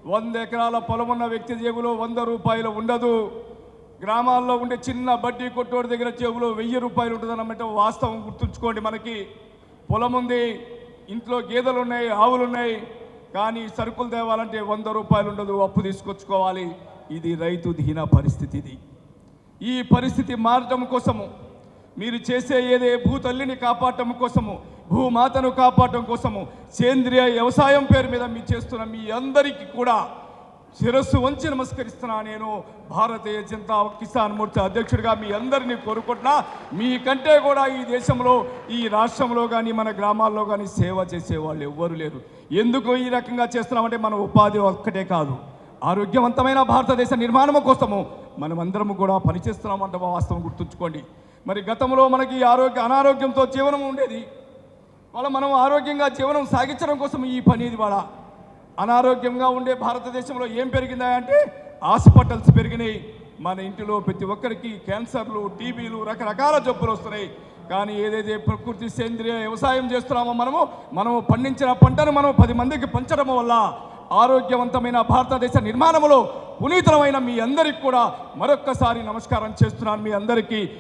100 ఎకరాల పొలం ఉన్న వ్యక్తి జేబులో 100 రూపాయలు ఉండదు. గ్రామాల్లో ఉండే చిన్న బడ్డీ కొట్టోడి దగ్గర జేబులో 1000 రూపాయలు ఉంటుందన్నమాట వాస్తవం గుర్తుంచుకోండి. మనకి పొలం ఉంది, ఇంట్లో గేదెలు ఉన్నాయి, ఆవులు ఉన్నాయి, కానీ సరుకులు తేవాలంటే 100 రూపాయలు ఉండదు, అప్పు తీసుకొచ్చుకోవాలి. ఇది రైతు దీన పరిస్థితి. ఇది ఈ పరిస్థితి మారటం కోసము మీరు చేసే ఏదే భూతల్లిని కాపాడటం కోసము, భూమాతను కాపాడటం కోసము, సేంద్రియ వ్యవసాయం పేరు మీద మీరు చేస్తున్న మీ అందరికీ కూడా శిరస్సు వంచి నమస్కరిస్తున్నా. నేను భారతీయ జనతా కిసాన్ మోర్చా అధ్యక్షుడిగా మీ అందరినీ కోరుకుంటున్నా. మీకంటే కూడా ఈ దేశంలో, ఈ రాష్ట్రంలో కానీ మన గ్రామాల్లో కానీ సేవ చేసేవాళ్ళు ఎవ్వరు లేరు. ఎందుకు ఈ రకంగా చేస్తున్నామంటే మన ఉపాధి ఒక్కటే కాదు, ఆరోగ్యవంతమైన భారతదేశ నిర్మాణం కోసము మనమందరము కూడా పనిచేస్తున్నామంటే వాస్తవం గుర్తుంచుకోండి. మరి గతంలో మనకి అనారోగ్యంతో జీవనం ఉండేది. మనం ఆరోగ్యంగా జీవనం సాగించడం కోసం ఈ పని. ఇది వాళ్ళ అనారోగ్యంగా ఉండే భారతదేశంలో ఏం పెరిగిందా అంటే హాస్పిటల్స్ పెరిగినాయి. మన ఇంటిలో ప్రతి ఒక్కరికి క్యాన్సర్లు, టీబీలు, రకరకాల జబ్బులు వస్తున్నాయి. కానీ ఏదైతే ప్రకృతి సేంద్రియ వ్యవసాయం చేస్తున్నామో మనము పండించిన పంటను మనం 10 మందికి పంచడం వల్ల ఆరోగ్యవంతమైన భారతదేశ నిర్మాణంలో పునీతమైన మీ అందరికీ కూడా మరొక్కసారి నమస్కారం చేస్తున్నాను. మీ అందరికీ